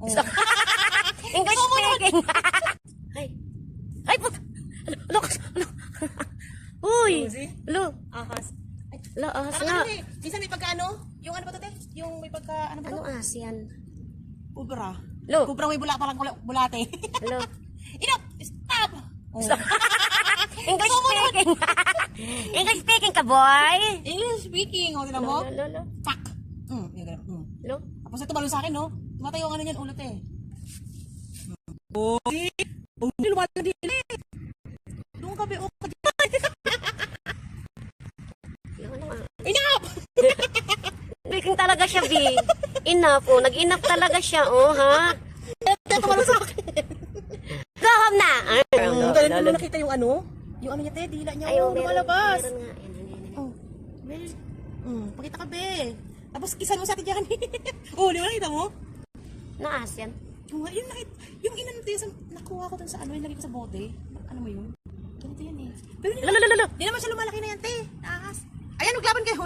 Oh. English speaking. Ay. Ay, puta. Look. Uy. Lo. Ahas. Lo, ahas Parang nga. ano eh. Minsan may pagka ano? Yung ano ba to, te? Yung may pagka, ano ba to? Anong ahas yan? Kubra. Lo. Kubra may parang bulate. Lo. Enough! Stop! Oh. English speaking. English speaking ka, boy. English speaking. O, tinan mo? Lo. Pak! Yung ganun. Lo. Tapos na tumalon sa akin, no? Tumatayo ang ano yan, ulit eh. Oh, lumalaki din eh. Doon ka, be. Oh, enough! Speaking talaga siya, B. Enough, oh. Nag-enough talaga siya, oh, ha? Tumalon sa akin. Go home na. Ganun mo nakita yung ano? Yung ano niya, te, dila niya. Oh, lumalabas. Meron nga. Yan. Oh, be. Pakita ka, be. Tapos kisan mo sa atin dyan. Oh, di ba nakita mo? Naas yan. Yung inano to yung nakuha ko dun sa ano, yung lagi ko sa bote. Ano mo yun? Ganito yan eh. Pero Lo. di naman siya lumalaki na yan, te. Ahas. Ayan, maglaban kayo.